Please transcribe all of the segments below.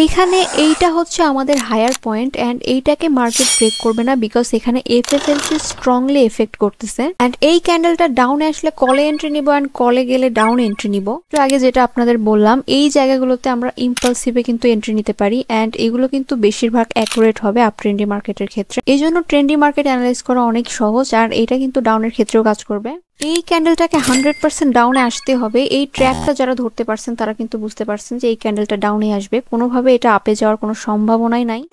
এইখানে এইটা হচ্ছে আমাদের হায়ার পয়েন্ট এন্ড এইটাকে মার্কেট ব্রেক করবে না বিকজ এখানে এফএফএলসি স্ট্রংলি এফেক্ট করতেছে এন্ড এই ক্যান্ডেলটা ডাউনে আসলে কলে এন্ট্রি নিব এন্ড কলে গেলে ডাউন এন্ট্রি নিব। তো আগে যেটা আপনাদের বললাম এই জায়গাগুলোতে আমরা ইম্পালসিভে কিন্তু এন্ট্রি নিতে পারি এন্ড এগুলো কিন্তু বেশিরভাগ অ্যাকুরেট হবে আপ ট্রেন্ডি মার্কেটের ক্ষেত্রে। এই জন্য ট্রেন্ডি মার্কেট অ্যানালাইজ করা অনেক সহজ আর এটা কিন্তু ডাউনের ক্ষেত্রেও কাজ করবে। এই ক্যান্ডেলটাকে 100% ডাউনে আসতে হবে। এই ট্র্যাকটা যারা ধরতে পারছেন তারা কিন্তু বুঝতে পারছেন যে এই ক্যান্ডেলটা ডাউনে আসবে, কোনোভাবে এটা আপে যাওয়ার কোনো সম্ভাবনাই নাই।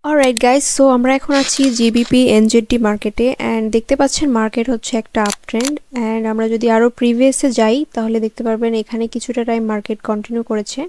অলরাইট গাইস, সো আমরা এখন আছি জিবিপি এনজেডি মার্কেটে এন্ড দেখতে পাচ্ছেন মার্কেট হচ্ছে একটা আপ ট্রেন্ড এন্ড আমরা যদি আরো প্রিভিয়াসে যাই তাহলে দেখতে পারবেন এখানে কিছুটা টাইম মার্কেট কন্টিনিউ করেছে।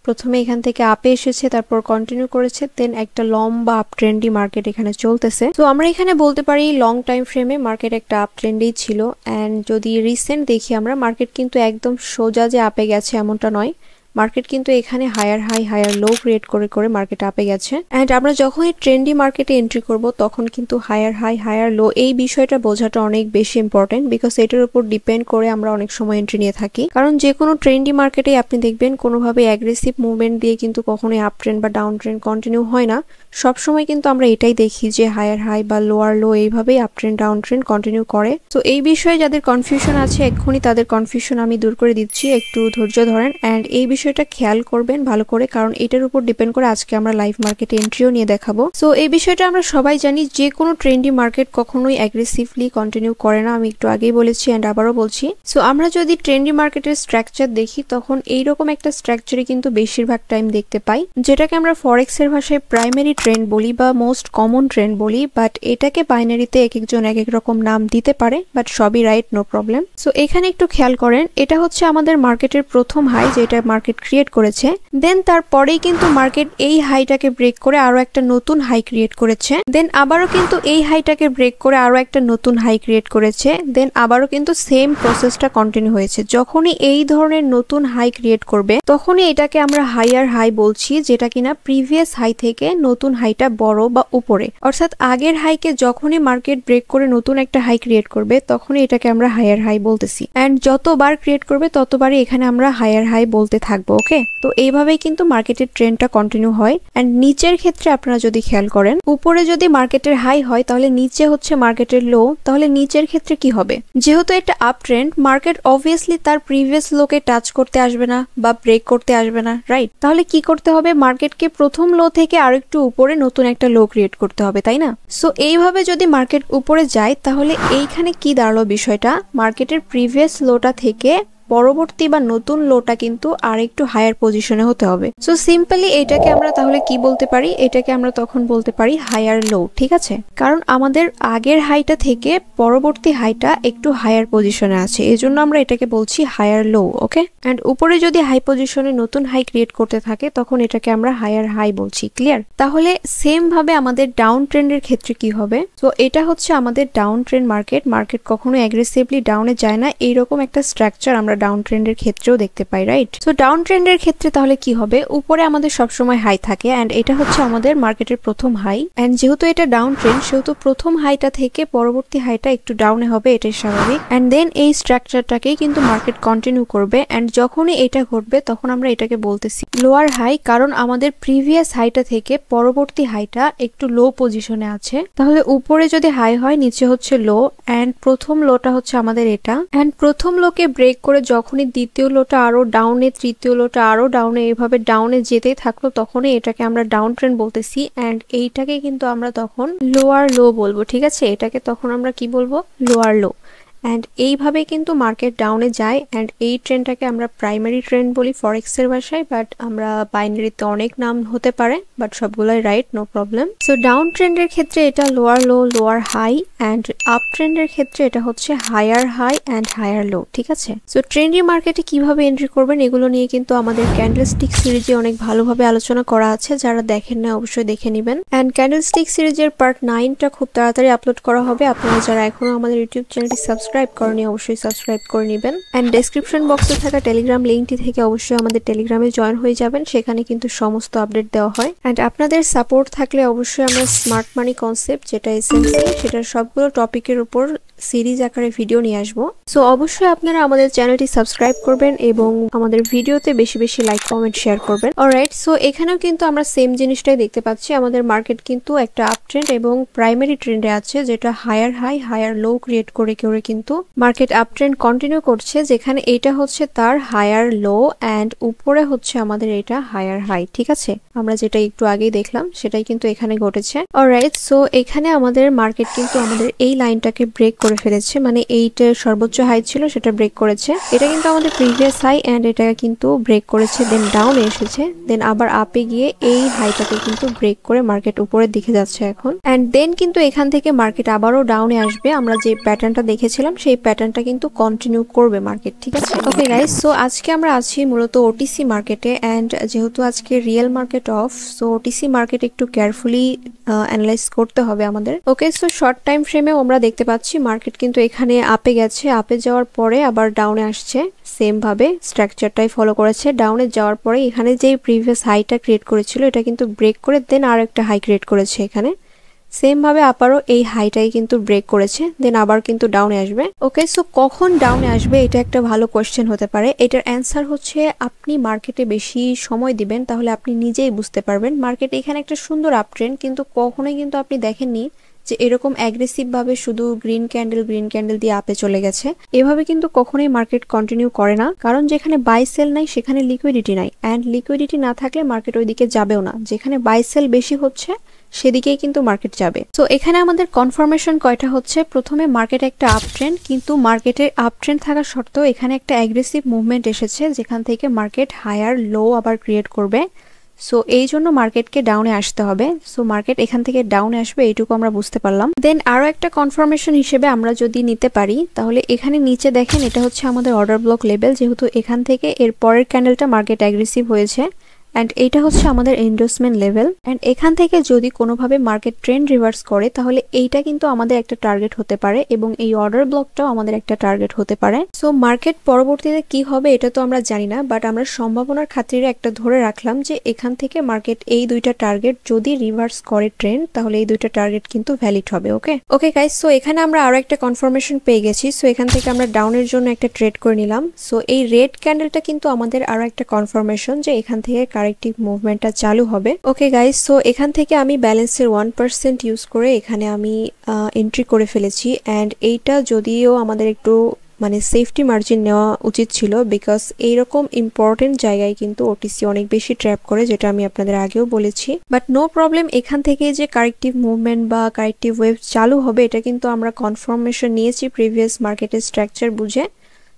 প্রথমে এখান থেকে আপে এসেছে, তারপর কন্টিনিউ করেছে, দেন একটা লম্বা আপ ট্রেন্ডি মার্কেট এখানে চলতেছে। তো আমরা এখানে বলতে পারি লং টাইম ফ্রেমে মার্কেট একটা আপ ট্রেন্ডেই ছিল এন্ড যদি রিসেন্ট দেখি আমরা মার্কেট কিন্তু একদম সোজা যে আপে গেছে এমনটা নয়, মার্কেট কিন্তু এখানে higher high higher low create করে করে মার্কেট আপে গেছে এন্ড আমরা যখন এই ট্রেন্ডি মার্কেটে এন্ট্রি করব তখন কিন্তু হায়ার হাই হায়ার লো এই বিষয়টা বোঝাটা অনেক বেশি ইম্পর্টেন্ট বিকজ এটার উপর ডিপেন্ড করে আমরা অনেক সময় এন্ট্রি নিয়ে থাকি। কারণ যে কোনো ট্রেন্ডি মার্কেটে আপনি দেখবেন কোনোভাবে অ্যাগ্রেসিভ মুভমেন্ট দিয়ে কিন্তু কখনোই আপ ট্রেন্ড বা ডাউন ট্রেন্ড কন্টিনিউ হয় না। সবসময় কিন্তু আমরা এটাই দেখি যে হায়ার হাই বা লোয়ার লো এইভাবেই up trend down trend continue করে। তো এই বিষয়ে যাদের কনফিউশন আছে এক্ষুনি তাদের কনফিউশন আমি দূর করে দিচ্ছি, একটু ধৈর্য ধরেন এন্ড এই বিষয়টা খেয়াল করবেন ভালো করে, কারণ এটার উপর ডিপেন্ড করে আজকে আমরা লাইভ মার্কেটে এন্ট্রিও নিয়ে দেখাবো। সো এই বিষয়টা আমরা সবাই জানি যে কোনো ট্রেন্ডি মার্কেট কখনোই অ্যাগ্রেসিভলি কন্টিনিউ করে না, আমি একটু আগেই বলেছি এন্ড আবারও বলছি। সো আমরা যদি ট্রেন্ডি মার্কেটের স্ট্রাকচার দেখি তখন এইরকম একটা স্ট্রাকচারে কিন্তু বেশিরভাগ টাইম দেখতে পাই, যেটাকে আমরা ফরেক্স এর ভাষায় প্রাইমারি ট্রেন্ড বলি বা মোস্ট কমন ট্রেন্ড বলি, বাট এটাকে বাইনারিতে এক একজন এক এক রকম নাম দিতে পারে, বাট সবই রাইট, নো প্রবলেম। সো এখানে একটু খেয়াল করেন, এটা হচ্ছে আমাদের মার্কেটের প্রথম হাই যেটা মার্কেট ক্রিয়েট করেছে, দেন তারপরেই কিন্তু মার্কেট এই হাইটাকে ব্রেক করে আরো একটা নতুন হাই ক্রিয়েট করেছে, দেন আবারও কিন্তু এই হাইটাকে ব্রেক করে আরো একটা নতুন হাই ক্রিয়েট করেছে, দেন আবারও কিন্তু সেম প্রসেসটা কন্টিনিউ হয়েছে। যখনই এই ধরনের নতুন হাই ক্রিয়েট করবে তখনই এটাকে আমরা হাইয়ার হাই বলছি, যেটা কিনা প্রিভিয়াস হাই থেকে নতুন হাইটা বড় বা উপরে, অর্থাৎ আগের হাইকে যখনই মার্কেট ব্রেক করে নতুন একটা হাই ক্রিয়েট করবে তখনই এটাকে আমরা হাইয়ার হাই বলতেছি এন্ড যতবার ক্রিয়েট করবে ততবারই এখানে আমরা হাইয়ার হাই বলতে থাকবো। ওকে, তো এইভাবেই কিন্তু মার্কেটের ট্রেন্ডটা কন্টিনিউ হয় এন্ড নিচের ক্ষেত্রে আপনারা যদি খেয়াল করেন, উপরে যদি মার্কেটের হাই হয় তাহলে নিচে হচ্ছে মার্কেটের লো, তাহলে নিচের ক্ষেত্রে কি হবে? যেহেতু এটা আপ ট্রেন্ড, মার্কেট অবভিয়াসলি তার প্রিভিয়াস লোকে টাচ করতে আসবে না বা ব্রেক করতে আসবে না, রাইট? তাহলে কি করতে হবে? মার্কেটকে প্রথম লো থেকে আরেকটু উপরে নতুন একটা লো ক্রিয়েট করতে হবে, তাই না? সো এইভাবে যদি মার্কেট উপরে যায় তাহলে এইখানে কি দাঁড়ালো বিষয়টা, মার্কেটের প্রিভিয়াস লোটা থেকে পরবর্তী বা নতুন লোটা কিন্তু আর একটু হায়ার পজিশনে হতে হবে। সো সিম্পলি এটাকে আমরা তাহলে কি বলতে পারি? এটাকে আমরা তখন বলতে পারি হায়ার লো, ঠিক আছে? কারণ আমাদের আগের হাইটা থেকে পরবর্তী হাইটা একটু হায়ার পজিশনে আছে, এজন্য আমরা এটাকে বলছি হায়ার লো। ওকে, এন্ড উপরে যদি হাই পজিশনে নতুন হাই ক্রিয়েট করতে থাকে তখন এটাকে আমরা হায়ার হাই বলছি। ক্লিয়ার? তাহলে সেম ভাবে আমাদের ডাউন ট্রেন্ডের ক্ষেত্রে কি হবে? তো এটা হচ্ছে আমাদের ডাউন ট্রেন্ড মার্কেট। মার্কেট কখনো অ্যাগ্রেসিভলি ডাউনে যায় না, এইরকম একটা স্ট্রাকচার আমরা ডাউন ট্রেন্ডের ক্ষেত্রেও দেখতে পাই, রাইট? সো ডাউন ট্রেন্ডের ক্ষেত্রে তাহলে কি হবে? উপরে আমাদের সবসময় হাই থাকে এন্ড এটা হচ্ছে আমাদের মার্কেটের প্রথম হাই এন্ড যেহেতু এটা ডাউন ট্রেন্ড সেহেতু প্রথম হাইটা থেকে পরবর্তী হাইটা একটু ডাউনে হবে, এটাই স্বাভাবিক এন্ড দেন এই স্ট্রাকচারটাকেই কিন্তু মার্কেট কন্টিনিউ করবে এন্ড যখনই এটা ঘটবে তখন আমরা এটাকে বলতেছি লোয়ার হাই, কারণ আমাদের প্রিভিয়াস হাইটা থেকে পরবর্তী হাইটা একটু লো পজিশনে আছে। তাহলে উপরে যদি হাই হয় নিচে হচ্ছে লো এন্ড প্রথম লোটা হচ্ছে আমাদের এটা এন্ড প্রথম লোকে ব্রেক করে যখনই দ্বিতীয় লোটা আরো ডাউনে, তৃতীয় লোটা আরো ডাউনে, এইভাবে ডাউনে যেতেই থাকলো তখনই এটাকে আমরা ডাউন ট্রেন্ড বলতেছি এন্ড এইটাকে কিন্তু আমরা তখন লোয়ার লো বলবো, ঠিক আছে? এটাকে তখন আমরা কি বলবো? Lower low. এন্ড এইভাবে কিন্তু মার্কেট ডাউনে যায় এন্ড এই ট্রেন্ডটাকে আমরা প্রাইমারি ট্রেন্ড বলি ফরেক্সের ভাষায়, বাট আমরা বাইনারিতে অনেক নাম হতে পারে, বাট সবগুলাই right, no problem. So down ট্রেন্ডের ক্ষেত্রে এটা lower low lower high and up ট্রেন্ডের ক্ষেত্রে এটা হচ্ছে higher high and higher low, ঠিক আছে? সো ট্রেন্ডি মার্কেটে কিভাবে এন্ট্রি করবেন এগুলো নিয়ে কিন্তু আমাদের ক্যান্ডেলস্টিক সিরিজে অনেক ভালোভাবে আলোচনা করা আছে, যারা দেখেন না অবশ্যই দেখে নেবেন এন্ড ক্যান্ডেলস্টিক সিরিজের পার্ট 9টা খুব তাড়াতাড়ি আপলোড করা হবে। আপনারা যারা এখনো আমাদের ইউটিউব চ্যানেলটি সাবস্ক্রাইব সাবস্ক্রাইব করেনি অবশ্যই সাবস্ক্রাইব করে নেবেন এন্ড ডেসক্রিপশন বক্সে থাকা টেলিগ্রাম লিংকটি থেকে অবশ্যই আমাদের টেলিগ্রামে জয়েন হয়ে যাবেন সেখানে কিন্তু সমস্ত আপডেট দেওয়া হয় এন্ড আপনাদের সাপোর্ট থাকলে অবশ্যই আমরা স্মার্ট মানি কনসেপ্ট যেটা এসএমসি সেটার সবগুলো টপিকের উপর সিরিজ আকারে ভিডিও নিয়ে আসবো সো অবশ্যই আপনারা আমাদের চ্যানেলটি সাবস্ক্রাইব করবেন এবং আমাদের ভিডিওতে বেশি বেশি লাইক কমেন্ট শেয়ার করবেন অলরাইট সো এখানেও কিন্তু আমরা সেম জিনিসটাই দেখতে পাচ্ছি আমাদের মার্কেট কিন্তু একটা আপ ট্রেন্ড এবং প্রাইমারি ট্রেন্ডে আছে যেটা higher high higher low create করে করে কিন্তু মার্কেট আপ ট্রেন্ড কন্টিনিউ করছে যেখানে এটা হচ্ছে তার হায়ার লো এন্ড উপরে হচ্ছে আমাদের এটা হায়ার হাই ঠিক আছে আমরা যেটা একটু আগেই দেখলাম সেটাই কিন্তু এখানে ঘটেছে অলরাইট সো এখানে আমাদের মার্কেট কিন্তু আমাদের এই লাইনটাকে ব্রেক করে ফেলেছে মানে এইটার সর্বোচ্চ হাই ছিল সেটা ব্রেক করেছে এটা কিন্তু আমাদের প্রিভিয়াস হাই এন্ড এটা কিন্তু ব্রেক করেছে দেন ডাউনে এসেছে দেন আবার আপে গিয়ে এই হাইটাকে কিন্তু ব্রেক করে মার্কেট উপরের দিকে যাচ্ছে এখন এন্ড দেন কিন্তু এখান থেকে মার্কেট আবারও ডাউনে আসবে আমরা যে প্যাটার্নটা দেখেছিলাম সেই প্যাটার্নটা কিন্তু কন্টিনিউ করবে মার্কেট ঠিক আছে ওকে গাইস সো আজকে আমরা আছি মূলত ওটিসি মার্কেটে এন্ড যেহেতু আজকে real market of so OTC market একটু কেয়ারফুলি অ্যানালাইজ করতে হবে আমাদের ওকে সো শর্ট টাইম ফ্রেমে আমরা দেখতে পাচ্ছি মার্কেট কিন্তু এখানে আপে গেছে আপে যাওয়ার পরে আবার ডাউনে আসছে সেম ভাবে স্ট্রাকচারটাই ফলো করেছে ডাউনে যাওয়ার পরে এখানে যে প্রিভিয়াস হাইটা ক্রিয়েট করেছিল এটা কিন্তু ব্রেক করে দেন আর একটা হাই ক্রিয়েট করেছে এখানে সেম ভাবে আবারও এই হাইটাই কিন্তু ব্রেক করেছে দেন আবার কিন্তু ডাউনে আসবে ওকে সো কখন ডাউনে আসবে এটা একটা ভালো কোশ্চেন হতে পারে এটার অ্যান্সার হচ্ছে আপনি মার্কেটে বেশি সময় দিবেন তাহলে আপনি নিজেই বুঝতে পারবেন মার্কেট এখানে একটা সুন্দর আপ ট্রেন্ড কিন্তু কখনোই কিন্তু আপনি দেখেননি যে এরকম অ্যাগ্রেসিভ ভাবে শুধু গ্রিন ক্যান্ডেল দিয়ে আপে চলে গেছে এভাবে কিন্তু কখনোই মার্কেট কন্টিনিউ করে না কারণ যেখানে বাই সেল নাই সেখানে লিকুইডিটি নাই এন্ড লিকুইডিটি না থাকলে মার্কেট ওইদিকে যাবেও না যেখানে বাই সেল বেশি হচ্ছে সেদিকেই কিন্তু মার্কেট যাবে তো এখানে আমাদের কনফার্মেশন কয়টা হচ্ছে প্রথমে মার্কেট একটা আপ ট্রেন্ড কিন্তু মার্কেটের আপ ট্রেন্ড থাকা সত্ত্বেও এখানে একটা অ্যাগ্রেসিভ মুভমেন্ট এসেছে যেখান থেকে মার্কেট হায়ার লো আবার ক্রিয়েট করবে সো এই জন্য মার্কেটকে ডাউনে আসতে হবে সো মার্কেট এখান থেকে ডাউনে আসবে এইটুকু আমরা বুঝতে পারলাম দেন আরো একটা কনফার্মেশন হিসেবে আমরা যদি নিতে পারি তাহলে এখানে নিচে দেখেন এটা হচ্ছে আমাদের অর্ডার ব্লক লেভেল যেহেতু এখান থেকে এর পরের ক্যান্ডেলটা মার্কেট অ্যাগ্রেসিভ হয়েছে এন্ড এইটা হচ্ছে আমাদের এন্ডোর্সমেন্ট লেভেল এন্ড এখান থেকে যদি কোনোভাবে মার্কেট ট্রেন্ড রিভার্স করে তাহলে এইটা কিন্তু আমাদের একটা টার্গেট হতে পারে এবং এই অর্ডার ব্লকটাও আমাদের একটা টার্গেট হতে পারে সো মার্কেট পরবর্তীতে কি হবে এটা তো আমরা জানি না বাট আমরা সম্ভাবনার খাতিরে একটা ধরে রাখলাম যে এখান থেকে মার্কেট এই দুইটা টার্গেট যদি রিভার্স করে ট্রেন্ড তাহলে এই দুইটা টার্গেট কিন্তু ভ্যালিড হবে ওকে ওকে গাইস সো এখানে আমরা আরো একটা কনফার্মেশন পেয়ে গেছি সো এখান থেকে আমরা ডাউনের জন্য একটা ট্রেড করে নিলাম সো এই রেড ক্যান্ডেলটা কিন্তু আমাদের আরো একটা কনফার্মেশন যে এখান থেকে কারেক্টিভ মুভমেন্টটা চালু হবে ওকে গাইস সো এখান থেকে আমি ব্যালেন্সের 1% ইউজ করে এখানে আমি এন্ট্রি করে ফেলেছি এন্ড এইটা যদিও আমাদের একটু মানে সেফটি মার্জিন নেওয়া উচিত ছিল বিকজ এইরকম ইম্পর্টেন্ট জায়গায় কিন্তু ওটিসি অনেক বেশি ট্র্যাপ করে যেটা আমি আপনাদের আগেও বলেছি বাট নো প্রবলেম এখান থেকে যে কারেক্টিভ মুভমেন্ট বা কারেক্টিভ ওয়েভ চালু হবে এটা কিন্তু আমরা কনফার্মেশন নিয়েছি প্রিভিয়াস মার্কেটের স্ট্রাকচার বুঝে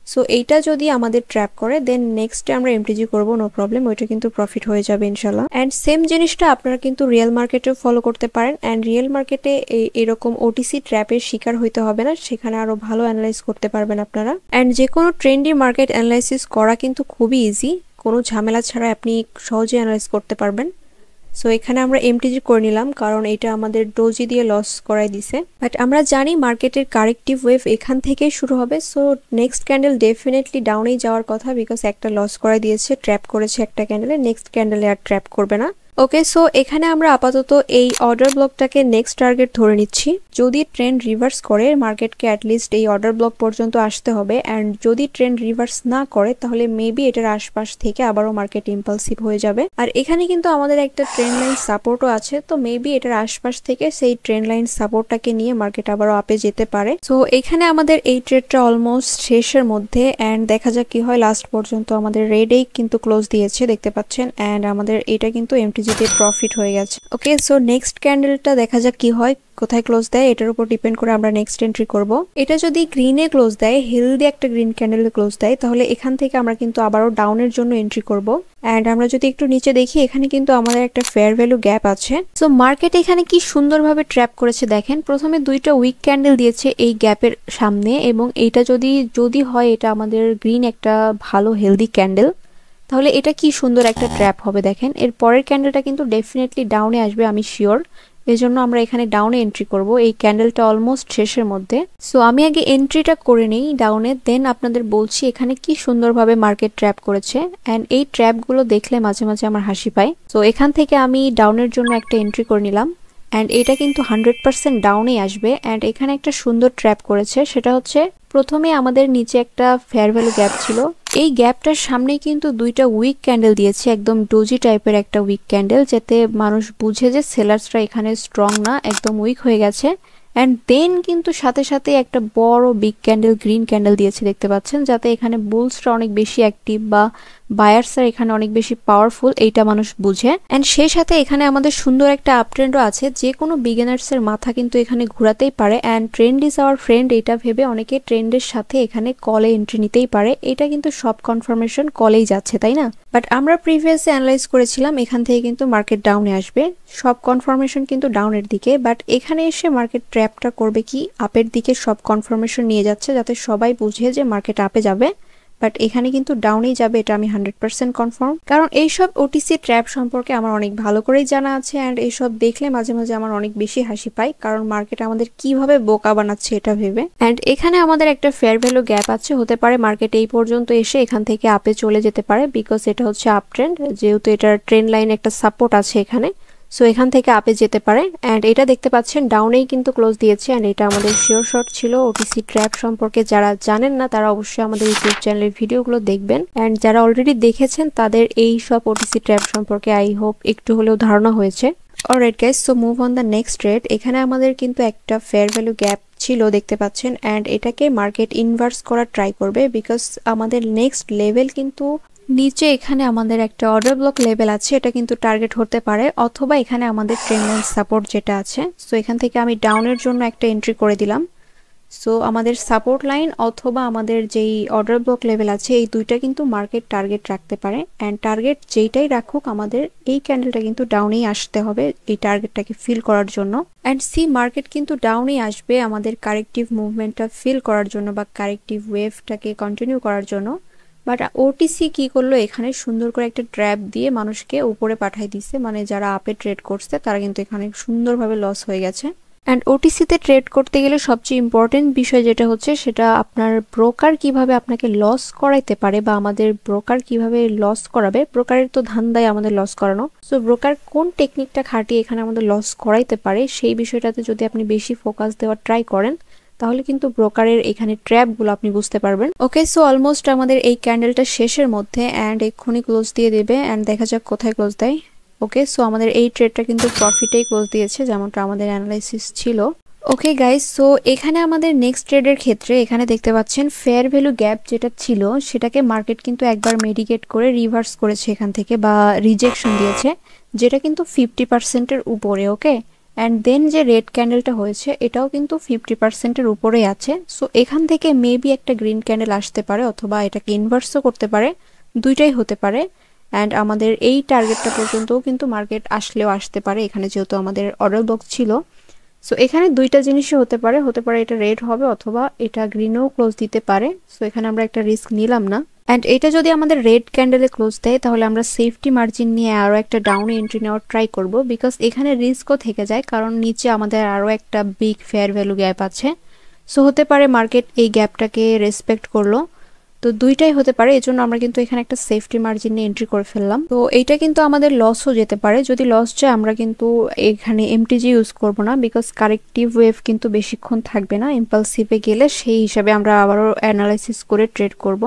সো এইটা যদি আমাদের ট্র্যাপ করে দেন নেক্সটে আমরা এমটিজি করব নো প্রবলেম ওইটা কিন্তু প্রফিট হয়ে যাবে ইনশাল্লাহ এন্ড সেম জিনিসটা আপনারা কিন্তু রিয়েল মার্কেটেও ফলো করতে পারেন এন্ড রিয়েল মার্কেটে এরকম ওটিসি ট্র্যাপের শিকার হইতে হবে না সেখানে আরো ভালো অ্যানালাইজ করতে পারবেন আপনারা এন্ড যে কোনো ট্রেন্ডি মার্কেট অ্যানালাইসিস করা কিন্তু খুবই ইজি কোনো ঝামেলা ছাড়া আপনি সহজে অ্যানালাইজ করতে পারবেন সো এখানে আমরা এমটিজি করে নিলাম কারণ এটা আমাদের ডোজি দিয়ে লস করাই দিছে বাট আমরা জানি মার্কেটের কারেক্টিভ ওয়েভ এখান থেকেই শুরু হবে সো নেক্সট ক্যান্ডেল ডেফিনেটলি ডাউনেই যাওয়ার কথা বিকজ একটা লস করে দিয়েছে ট্র্যাপ করেছে একটা ক্যান্ডেলে নেক্সট ক্যান্ডেলে আর ট্র্যাপ করবে না ওকে সো এখানে আমরা আপাতত এই অর্ডার ব্লকটাকে নেক্সট টার্গেট ধরে নিচ্ছি যদি ট্রেন্ড রিভার্স করে মার্কেটকে অ্যাটলিস্ট এই অর্ডার ব্লক পর্যন্ত আসতে হবে এন্ড যদি ট্রেন্ড রিভার্স না করে তাহলে মেবি এটার আশপাশ থেকে আবারও মার্কেট ইম্পালসিভ হয়ে যাবে আর এখানে কিন্তু আমাদের একটা ট্রেন্ড লাইন সাপোর্টও আছে তো মেবি এটার আশপাশ থেকে সেই ট্রেন্ড লাইন সাপোর্টটাকে নিয়ে মার্কেট আবারও আপে যেতে পারে সো এখানে আমাদের এই ট্রেডটা অলমোস্ট শেষের মধ্যে এন্ড দেখা যাক কি হয় লাস্ট পর্যন্ত আমাদের রেডেই কিন্তু ক্লোজ দিয়েছে দেখতে পাচ্ছেন এন্ড আমাদের এটা কিন্তু এমটিজি প্রফিট হয়ে গেছে ওকে সো নেক্সট ক্যান্ডেলটা দেখা যাক কি হয় কোথায় ক্লোজ দেয় এটার উপর ডিপেন্ড করে আমরা নেক্সট এন্ট্রি করব এটা যদি গ্রিনে ক্লোজ দেয় হেলদি একটা গ্রিন ক্যান্ডেলে ক্লোজ দেয় তাহলে এখান থেকে আমরা কিন্তু আবারও ডাউনের জন্য এন্ট্রি করব এন্ড আমরা যদি একটু নিচে দেখি এখানে কিন্তু আমাদের একটা ফেয়ার ভ্যালু গ্যাপ আছে সো মার্কেট এখানে কি সুন্দরভাবে ট্র্যাপ করেছে দেখেন প্রথমে দুইটা উইক ক্যান্ডেল দিয়েছে এই গ্যাপের সামনে এবং এইটা যদি হয় এটা আমাদের গ্রিন একটা ভালো হেলদি ক্যান্ডেল তাহলে এটা কি সুন্দর একটা ট্র্যাপ হবে দেখেন এর পরের ক্যান্ডেলটা কিন্তু ডেফিনেটলি ডাউনে আসবে আমি শিওর এজন্য আমরা এখানে ডাউনে এন্ট্রি করব এই ক্যান্ডেলটা অলমোস্ট শেষের মধ্যে। সো আমি আগে এন্ট্রিটা করে নেই ডাউনে, দেন আপনাদের বলছি এখানে কি সুন্দরভাবে মার্কেট ট্র্যাপ করেছে অ্যান্ড এই ট্র্যাপগুলো দেখলে মাঝে মাঝে আমার হাসি পায়। সো এখান থেকে আমি ডাউনের জন্য একটা এন্ট্রি করে নিলাম অ্যান্ড এটা কিন্তু 100% ডাউনেই আসবে। অ্যান্ড এখানে একটা সুন্দর ট্র্যাপ করেছে, সেটা হচ্ছে প্রথমে আমাদের নিচে একটা ফেয়ার ভ্যালু গ্যাপ ছিল, এই গ্যাপটার সামনে কিন্তু দুইটা উইক ক্যান্ডেল দিয়েছে, একদম ডোজি টাইপের একটা উইক ক্যান্ডেল, যাতে মানুষ বুঝে যে সেলার্সরা এখানে স্ট্রং না, একদম উইক হয়ে গেছে। অ্যান্ড দেন কিন্তু সাথে সাথে একটা বড় বিগ ক্যান্ডেল গ্রিন ক্যান্ডেল দিয়েছে দেখতে পাচ্ছেন, যাতে এখানে বুলসরা অনেক বেশি অ্যাক্টিভ বা বায়ার্সরা এখানে অনেক বেশি পাওয়ারফুল এইটা মানুষ বুঝে। অ্যান্ড সেই সাথে এখানে আমাদের সুন্দর একটা আপ ট্রেন্ডও আছে, যে কোনো বিগিনার্সের মাথা কিন্তু এখানে ঘোরাতেই পারে। And trend is our friend এটা ভেবে অনেকে ট্রেন্ডের সাথে এখানে কলে এন্ট্রি নিতেই পারে, এটা কিন্তু সব কনফার্মেশন কলেই যাচ্ছে, তাই না? বাট আমরা প্রিভিয়াসলি অ্যানালাইজ করেছিলাম এখান থেকে কিন্তু মার্কেট ডাউনে আসবে, সব কনফার্মেশন কিন্তু ডাউনের দিকে। বাট এখানে এসে মার্কেট ট্র্যাপটা করবে কি আপের দিকে সব কনফার্মেশন নিয়ে যাচ্ছে, যাতে সবাই বুঝে যে মার্কেট আপে যাবে, বাট এখানে কিন্তু ডাউনেই যাবে, এটা আমি 100% কনফার্ম। কারণ এইসব ওটিসি ট্র্যাপ সম্পর্কে আমার অনেক ভালো করেই জানা আছে অ্যান্ড এইসব দেখলে মাঝে মাঝে আমার অনেক বেশি হাসি পায়, কারণ মার্কেট আমাদের কিভাবে বোকা বানাচ্ছে এটা ভেবে। অ্যান্ড এখানে আমাদের একটা ফেয়ার ভ্যালু গ্যাপ আছে, হতে পারে মার্কেট এই পর্যন্ত এসে এখান থেকে আপে চলে যেতে পারে, বিকজ এটা হচ্ছে আপ ট্রেন্ড, যেহেতু এটার ট্রেন্ড লাইন একটা সাপোর্ট আছে এখানে, সো এখান থেকে আপে যেতে পারে। অ্যান্ড এটা দেখতে পাচ্ছেন ডাউনেই কিন্তু ক্লোজ দিয়েছে অ্যান্ড এটা আমাদের শিওর শর্ট ছিল। ওটিসি ট্র্যাপ সম্পর্কে যারা জানেন না তারা অবশ্যই আমাদের ইউটিউব চ্যানেলের ভিডিওগুলো দেখবেন, অ্যান্ড যারা অলরেডি দেখেছেন তাদের এই সব ওটিসি ট্র্যাপ সম্পর্কে আই হোপ একটু হলেও ধারণা হয়েছে। Alright guys, so move on the next trade. এখানে আমাদের কিন্তু একটা ফেয়ার ভ্যালু গ্যাপ ছিল দেখতে পাচ্ছেন, অ্যান্ড এটাকে মার্কেট ইনভার্স করার ট্রাই করবে, বিকজ আমাদের নেক্সট লেভেল কিন্তু নিচে এখানে আমাদের একটা অর্ডার ব্লক লেভেল আছে, এটা কিন্তু টার্গেট হতে পারে, অথবা এখানে আমাদের ট্রেন্ড লাইন সাপোর্ট যেটা আছে। সো এখান থেকে আমি ডাউনের জন্য একটা এন্ট্রি করে দিলাম। সো আমাদের সাপোর্ট লাইন অথবা আমাদের যেই অর্ডার ব্লক লেভেল আছে এই দুইটা কিন্তু মার্কেট টার্গেট রাখতে পারে, অ্যান্ড টার্গেট যেইটাই রাখুক আমাদের এই ক্যান্ডেলটা কিন্তু ডাউনেই আসতে হবে এই টার্গেটটাকে ফিল করার জন্য। অ্যান্ড সি মার্কেট কিন্তু ডাউনেই আসবে আমাদের কারেক্টিভ মুভমেন্টটা ফিল করার জন্য বা কারেক্টিভ ওয়েভটাকে কন্টিনিউ করার জন্য। বাট ওটিসি কি করলো, এখানে সুন্দর করে একটা ট্র্যাপ দিয়ে মানুষকে উপরে পাঠাই দিছে, মানে যারা আপে ট্রেড করছে তারা কিন্তু এখানে সুন্দরভাবে লস হয়ে গেছে। অ্যান্ড ওটিসিতে ট্রেড করতে গেলে সবচেয়ে ইম্পর্টেন্ট বিষয় যেটা হচ্ছে সেটা আপনার ব্রোকার কিভাবে আপনাকে লস করাইতে পারে, বা আমাদের ব্রোকার কিভাবে লস করাবে। ব্রোকারের তো ধান্দায় আমাদের লস করানো, সো ব্রোকার কোন টেকনিকটা খাটিয়ে এখানে আমাদের লস করাইতে পারে সেই বিষয়টাতে যদি আপনি বেশি ফোকাস দেওয়ার ট্রাই করেন তাহলে কিন্তু ব্রোকারের এখানে ট্র্যাপগুলো আপনি বুঝতে পারবেন। ওকে, সো অলমোস্ট আমাদের এই ক্যান্ডেলটা শেষের মধ্যে অ্যান্ড এক্ষুনি ক্লোজ দিয়ে দেবে, অ্যান্ড দেখা যাক কোথায় ক্লোজ দেয়। ওকে, সো আমাদের এই ট্রেডটা কিন্তু প্রফিটেই ক্লোজ দিয়েছে যেমনটা আমাদের অ্যানালাইসিস ছিল। ওকে গাইস, সো এখানে আমাদের নেক্সট ট্রেডের ক্ষেত্রে এখানে দেখতে পাচ্ছেন ফেয়ার ভ্যালু গ্যাপ যেটা ছিল সেটাকে মার্কেট কিন্তু একবার মেডিকেট করে রিভার্স করেছে এখান থেকে, বা রিজেকশন দিয়েছে, যেটা কিন্তু 50%-এর উপরে। ওকে, অ্যান্ড দেন যে রেড ক্যান্ডেলটা হয়েছে এটাও কিন্তু 50%-এর উপরেই আছে। সো এখান থেকে মেবি একটা গ্রিন ক্যান্ডেল আসতে পারে, অথবা এটাকে ইনভার্সও করতে পারে, দুইটাই হতে পারে। অ্যান্ড আমাদের এই টার্গেটটা পর্যন্তও কিন্তু মার্কেট আসলেও আসতে পারে, এখানে যেহেতু আমাদের অর্ডার বক্স ছিল। সো এখানে দুইটা জিনিসই হতে পারে, হতে পারে এটা রেড হবে অথবা এটা গ্রিনেও ক্লোজ দিতে পারে। সো এখানে আমরা একটা রিস্ক নিলাম না। অ্যান্ড এটা যদি আমাদের রেড ক্যান্ডেলে ক্লোজ দেয় তাহলে আমরা সেফটি মার্জিন নিয়ে আরও একটা ডাউনে এন্ট্রি নেওয়ার ট্রাই করব, বিকজ এখানে রিস্কও থেকে যায়, কারণ নিচে আমাদের আরও একটা বিগ ফেয়ার ভ্যালু গ্যাপ আছে। সো হতে পারে মার্কেট এই গ্যাপটাকে রেসপেক্ট করলো, তো দুইটাই হতে পারে, এজন্য আমরা কিন্তু এখানে একটা সেফটি মার্জিন নিয়ে এন্ট্রি করে ফেললাম। তো এইটা কিন্তু আমাদের লসও যেতে পারে, যদি লস যায় আমরা কিন্তু এখানে এমটিজি ইউজ করব না, বিকজ কারেক্টিভ ওয়েভ কিন্তু বেশিক্ষণ থাকবে না, ইম্পালসিভে গেলে সেই হিসাবে আমরা আবারও অ্যানালাইসিস করে ট্রেড করব।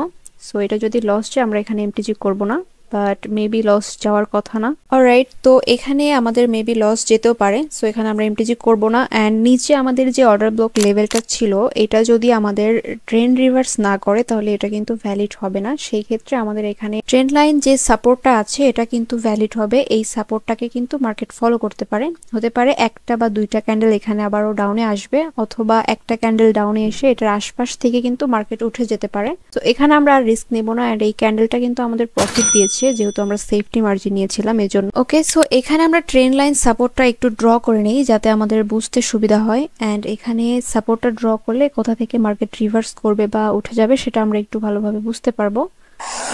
সো এটা যদি লস যায় আমরা এখানে এমটিজি করব না, বাট মেবি লস যাওয়ার কথা না। অলরাইট, তো এখানে আমাদের মেবি লস যেতেও পারে, সো এখানে আমরা এমটিজি করব না। অ্যান্ড নিচে আমাদের যে অর্ডার ব্লক লেভেলটা ছিল এটা যদি আমাদের ট্রেন্ড রিভার্স না করে তাহলে এটা কিন্তু ভ্যালিড হবে না, সেই ক্ষেত্রে আমাদের এখানে ট্রেন্ড লাইন যে সাপোর্টটা আছে এটা কিন্তু ভ্যালিড হবে, এই সাপোর্টটাকে কিন্তু মার্কেট ফলো করতে পারে। হতে পারে একটা বা দুইটা ক্যান্ডেল এখানে আবারও ডাউনে আসবে, অথবা একটা ক্যান্ডেল ডাউনে এসে এটার আশপাশ থেকে কিন্তু মার্কেট উঠে যেতে পারে। তো এখানে আমরা আর রিস্ক নেব না, অ্যান্ড এই ক্যান্ডেলটা কিন্তু আমাদের প্রফিট দিয়েছে যেহেতু আমরা সেফটি মার্জিন নিয়েছিলাম এজন্য। ওকে, সো এখানে আমরা ট্রেন্ড লাইন সাপোর্টটা একটু ড্র করে নেই যাতে আমাদের বুঝতে সুবিধা হয়। অ্যান্ড এখানে সাপোর্টটা ড্র করলে কোথা থেকে মার্কেট রিভার্স করবে বা উঠে যাবে সেটা আমরা একটু ভালোভাবে বুঝতে পারবো।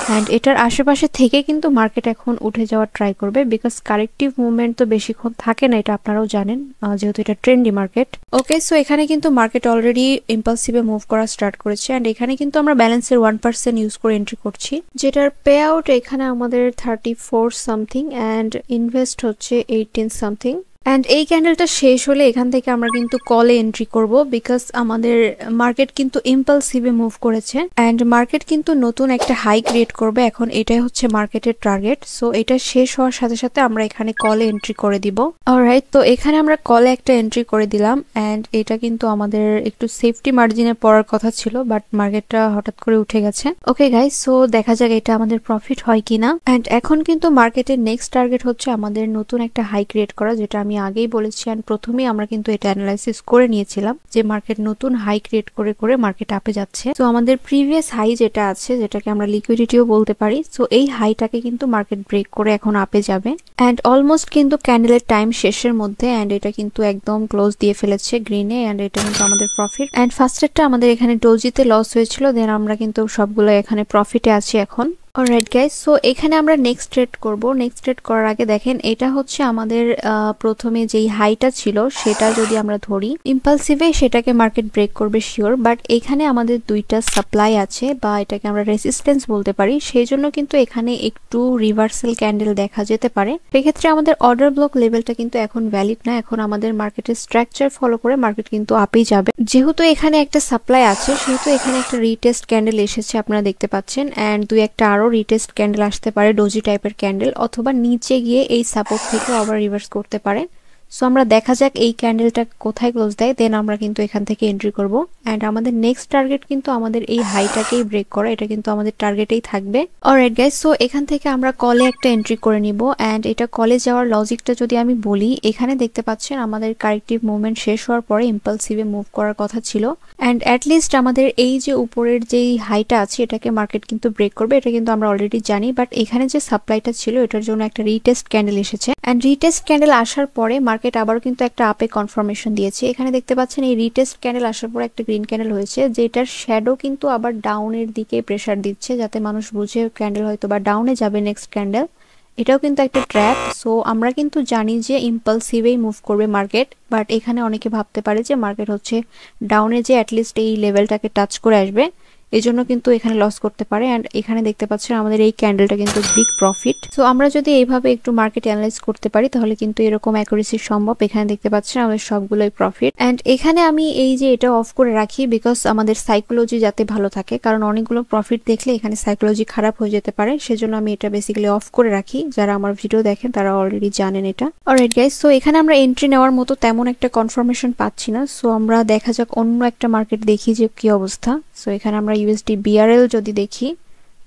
অ্যান্ড এটার আশেপাশে থেকে কিন্তু মার্কেট এখন উঠে যাওয়ার ট্রাই করবে, বিকজ কারেক্টিভ মুভমেন্ট তো বেশিক্ষণ থাকে না, এটা আপনারাও জানেন যেহেতু এটা ট্রেন্ডি মার্কেট। ওকে, সো এখানে কিন্তু মার্কেট অলরেডি ইম্পালসিভে মুভ করা স্টার্ট করেছে অ্যান্ড এখানে কিন্তু আমরা ব্যালেন্সের 1% ইউজ করে এন্ট্রি করছি, যেটার পে আউট এখানে আমাদের 34 সামথিং অ্যান্ড ইনভেস্ট হচ্ছে 18 সামথিং। অ্যান্ড এই ক্যান্ডেলটা শেষ হলে এখান থেকে আমরা কিন্তু কলে এন্ট্রি করব, বিকজ আমাদের মার্কেট কিন্তু ইম্পালসিভে মুভ করেছে অ্যান্ড মার্কেট কিন্তু নতুন একটা হাই ক্রিয়েট করবে। এখন এটাই হচ্ছে মার্কেটের টার্গেট, সো এটা শেষ হওয়ার সাথে সাথে আমরা এখানে কলে এন্ট্রি করে দিব। অলরাইট, তো এখানে আমরা কলে একটা এন্ট্রি করে দিলাম অ্যান্ড এটা কিন্তু আমাদের একটু সেফটি মার্জিনে পড়ার কথা ছিল, বাট মার্কেটটা হঠাৎ করে উঠে গেছে। ওকে গাইস, সো দেখা যাক এটা আমাদের প্রফিট হয় কিনা। অ্যান্ড এখন কিন্তু মার্কেটের নেক্সট টার্গেট হচ্ছে আমাদের নতুন একটা হাই ক্রিয়েট করা, যেটা আমি আগেই বলেছি অ্যান্ড প্রথমেই আমরা কিন্তু এটা অ্যানালাইসিস করে নিয়েছিলাম যে মার্কেট নতুন হাই ক্রিয়েট করে করে মার্কেট আপে যাচ্ছে। তো আমাদের প্রিভিয়াস হাই যেটা আছে, যেটাকে আমরা লিকুইডিটিও বলতে পারি, সো এই হাইটাকে কিন্তু মার্কেট ব্রেক করে এখন আপে যাবে অ্যান্ড অলমোস্ট কিন্তু ক্যান্ডেলের টাইম শেষের মধ্যে অ্যান্ড এটা কিন্তু একদম ক্লোজ দিয়ে ফেলেছে গ্রিনে অ্যান্ড এটা কিন্তু আমাদের প্রফিট। অ্যান্ড ফার্স্টেরটা আমাদের এখানে ডোজিতে লস হয়েছিল, দেন আমরা কিন্তু সবগুলো এখানে প্রফিটে আছি এখন। অলরাইট গাইস, সো এখানে আমরা নেক্সট ট্রেড করব। নেক্সট ট্রেড করার আগে দেখেন এটা হচ্ছে আমাদের প্রথমে যেই হাইটা ছিল সেটা যদি আমরা ধরি ইম্পালসিভে সেটাকে মার্কেট ব্রেক করবে শিওর, বাট এখানে আমাদের দুইটা সাপ্লাই আছে বা এটাকে আমরা রেসিস্টেন্স বলতে পারি, সেই জন্য কিন্তু এখানে একটু রিভার্সাল ক্যান্ডেল দেখা যেতে পারে। সেক্ষেত্রে আমাদের অর্ডার ব্লক লেভেলটা কিন্তু এখন ভ্যালিড না, এখন আমাদের মার্কেটের স্ট্রাকচার ফলো করে মার্কেট কিন্তু আপেই যাবে। যেহেতু এখানে একটা সাপ্লাই আছে সেহেতু এখানে একটা রিটেস্ট ক্যান্ডেল এসেছে আপনারা দেখতে পাচ্ছেন অ্যান্ড দুই একটা আরো রিটেস্ট ক্যান্ডেল আসতে পারে, ডোজি টাইপের ক্যান্ডেল, অথবা নিচে গিয়ে এই সাপোর্ট থেকে আবার রিভার্স করতে পারে। সো আমরা দেখা যাক এই ক্যান্ডেলটা কোথায় ক্লোজ দেয়, দেন আমরা কিন্তু এখান থেকে এন্ট্রি করব অ্যান্ড আমাদের নেক্সট টার্গেট কিন্তু আমাদের এই হাইটাকেই ব্রেক করা, এটা কিন্তু আমাদের টার্গেটেই থাকবে। অলরাইট গাইস, সো এখান থেকে আমরা কলে একটা এন্ট্রি করে নিব অ্যান্ড এটা কলে যাওয়ার লজিকটা যদি আমি বলি, এখানে দেখতে পাচ্ছেন আমাদের কারেক্টিভ মুভমেন্ট শেষ হওয়ার পরে ইম্পালসিভে মুভ করার কথা ছিল অ্যান্ড অ্যাটলিস্ট আমাদের এই যে উপরের যেই হাইটা আছে এটাকে মার্কেট কিন্তু ব্রেক করবে, এটা কিন্তু আমরা অলরেডি জানি। বাট এখানে যে সাপ্লাইটা ছিল এটার জন্য একটা রিটেস্ট ক্যান্ডেল এসেছে অ্যান্ড রিটেস্ট ক্যান্ডেল আসার পরে মার্কেট আবার কিন্তু একটা আপে কনফার্মেশন দিয়েছে। এখানে দেখতে পাচ্ছেন এই রিটেস্ট ক্যান্ডেল আসার পরে একটা গ্রিন ক্যান্ডেল হয়েছে, যেটার শ্যাডো কিন্তু আবার ডাউনের দিকে প্রেসার দিচ্ছে, যাতে মানুষ বুঝে ক্যান্ডেল হয়তো বা ডাউনে যাবে নেক্সট ক্যান্ডেল। এটাও কিন্তু একটা ট্র্যাপ। সো আমরা কিন্তু জানি যে ইম্পালসিভেই মুভ করবে মার্কেট, বাট এখানে অনেকে ভাবতে পারে যে মার্কেট হচ্ছে ডাউনে যে অ্যাটলিস্ট এই লেভেলটাকে টাচ করে আসবে, এই জন্য কিন্তু এখানে লস করতে পারে অ্যান্ড এখানে দেখতে পাচ্ছেন আমাদের এই ক্যান্ডেলটা কিন্তু বিগ প্রফিট। সো আমরা যদি এইভাবে একটু মার্কেট অ্যানালাইজ করতে পারি তাহলে কিন্তু এরকম অ্যাকুরেসি সম্ভব। এখানে দেখতে পাচ্ছেন আমাদের সবগুলোই প্রফিট অ্যান্ড এখানে আমি এই যে এটা অফ করে রাখি বিকজ আমাদের সাইকোলজি যাতে ভালো থাকে, কারণ অনেকগুলো প্রফিট দেখলে এখানে সাইকোলজি খারাপ হয়ে যেতে পারে, সেজন্য আমি এটা বেসিক্যালি অফ করে রাখি। যারা আমার ভিডিও দেখেন তারা অলরেডি জানেন এটা। অলরাইট গাইস, সো এখানে আমরা এন্ট্রি নেওয়ার মতো তেমন একটা কনফার্মেশন পাচ্ছি না, সো আমরা দেখা যাক অন্য একটা মার্কেট দেখি যে কি অবস্থা। সো এখানে আমরা ইউএসডি বিআরএল যদি দেখি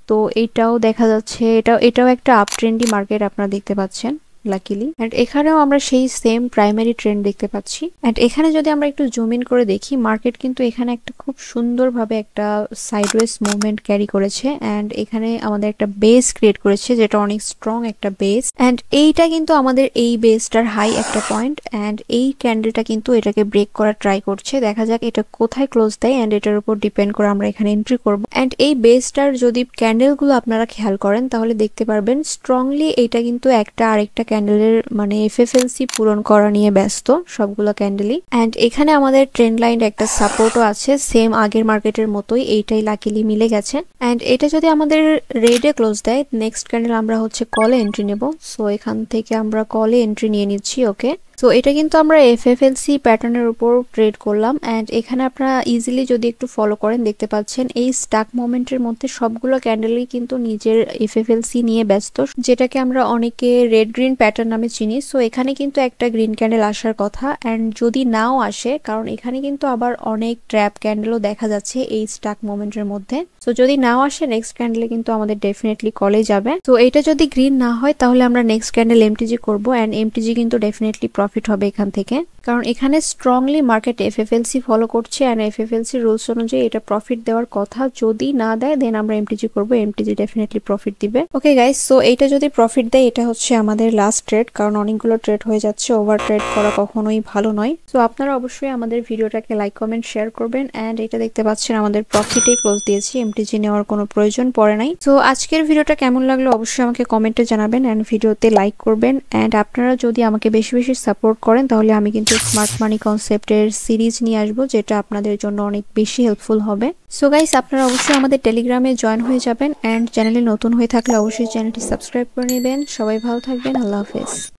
তো এটাও দেখা যাচ্ছে এটাও একটা আপ ট্রেন্ডি মার্কেট আপনারা দেখতে পাচ্ছেন লাকিলি এন্ড এখানেও আমরা সেই সেম প্রাইমারি ট্রেন্ড দেখতে পাচ্ছি এন্ড এখানে যদি আমরা একটু জুম ইন করে দেখি মার্কেট কিন্তু এখানে একটা খুব সুন্দরভাবে একটা সাইডওয়েজ মুভমেন্ট ক্যারি করেছে এন্ড এখানে আমাদের একটা বেস ক্রিয়েট করেছে যেটা অনেক স্ট্রং একটা বেস এন্ড এইটা কিন্তু আমাদের এই বেসটার হাই একটা পয়েন্ট এন্ড এই ক্যান্ডেলটা কিন্তু এটাকে ব্রেক করার ট্রাই করছে। দেখা যাক এটা কোথায় ক্লোজ দেয় এন্ড এটার উপর ডিপেন্ড করে আমরা এখানে এন্ট্রি করব এন্ড এই বেসটার যদি ক্যান্ডেলগুলো আপনারা খেয়াল করেন তাহলে দেখতে পারবেন স্ট্রংলি এইটা কিন্তু একটা আরেকটা ক্যান্ডেলের মানে এফএফএলসি পূরণ করা নিয়ে ব্যস্ত সবগুলো ক্যান্ডেলই এন্ড এখানে আমাদের ট্রেন্ড লাইন একটা সাপোর্টও আছে সেম আগের মার্কেটের মতোই, এইটাই লাকিলি মিলে গেছে এন্ড এটা যদি আমাদের রেডে ক্লোজ দেয় নেক্সট ক্যান্ডেল আমরা হচ্ছে কলে এন্ট্রি নেব। সো এখান থেকে আমরা কলে এন্ট্রি নিয়ে নিচ্ছি। ওকে, সো এটা কিন্তু আমরা এফএফএলসি প্যাটার্নের উপর ট্রেড করলাম এন্ড এখানে আপনারা ইজিলি যদি একটু ফলো করেন দেখতে পাচ্ছেন এই স্টাক মোমেন্টের মধ্যে সবগুলো ক্যান্ডেলই কিন্তু নিজের এফএফএলসি নিয়ে ব্যস্ত, যেটাকে আমরা অনেকে রেড গ্রিন প্যাটার্ন নামে চিনি। সো এখানে কিন্তু একটা গ্রিন ক্যান্ডেল আসার কথা এন্ড যদি নাও আসে, কারণ এখানে কিন্তু আবার অনেক ট্র্যাপ ক্যান্ডেলও দেখা যাচ্ছে এই স্টাক মোমেন্টের মধ্যে। সো যদি নাও আসে নেক্সট ক্যান্ডেলে কিন্তু আমাদের ডেফিনেটলি কলে যাবে। তো এটা যদি গ্রিন না হয় তাহলে আমরা নেক্সট ক্যান্ডেল এমটিজি করবো এন্ড এমটিজি কিন্তু ডেফিনেটলি প্রফিট হবে এখান থেকে। কারণ এখানে স্ট্রংলি মার্কেট এফএফএলসি ফলো করছে অ্যান্ড এফএফএলসি রুলস অনুযায়ী এটা প্রফিট দেওয়ার কথা। যদি না দেয় দেন আমরা এমটিজি করবো, এমটিজি ডেফিনেটলি প্রফিট দিবে। ওকে গাইস, সো এইটা যদি প্রফিট দেয় এটা হচ্ছে আমাদের লাস্ট ট্রেড, কারণ অনেকগুলো ট্রেড হয়ে যাচ্ছে, ওভার ট্রেড করা কখনোই ভালো নয়। সো আপনারা অবশ্যই আমাদের ভিডিওটাকে লাইক কমেন্ট শেয়ার করবেন। অ্যান্ড এটা দেখতে পাচ্ছেন আমাদের প্রফিটে ক্লোজ দিয়েছি, এমটিজি নেওয়ার কোনো প্রয়োজন পড়ে নাই। সো আজকের ভিডিওটা কেমন লাগলো অবশ্যই আমাকে কমেন্টে জানাবেন অ্যান্ড ভিডিওতে লাইক করবেন। অ্যান্ড আপনারা যদি আমাকে বেশি বেশি সাপোর্ট করেন তাহলে আমি কিন্তু স্মার্ট মানি কনসেপ্টের সিরিজ নিয়ে আসবো, যেটা আপনাদের জন্য অনেক বেশি হেল্পফুল হবে। সো গাইস, আপনারা অবশ্যই আমাদের টেলিগ্রামে জয়েন হয়ে যাবেন অ্যান্ড চ্যানেলে নতুন হয়ে থাকলে অবশ্যই চ্যানেলটি সাবস্ক্রাইব করে নেবেন। সবাই ভালো থাকবেন, আল্লাহ হাফেজ।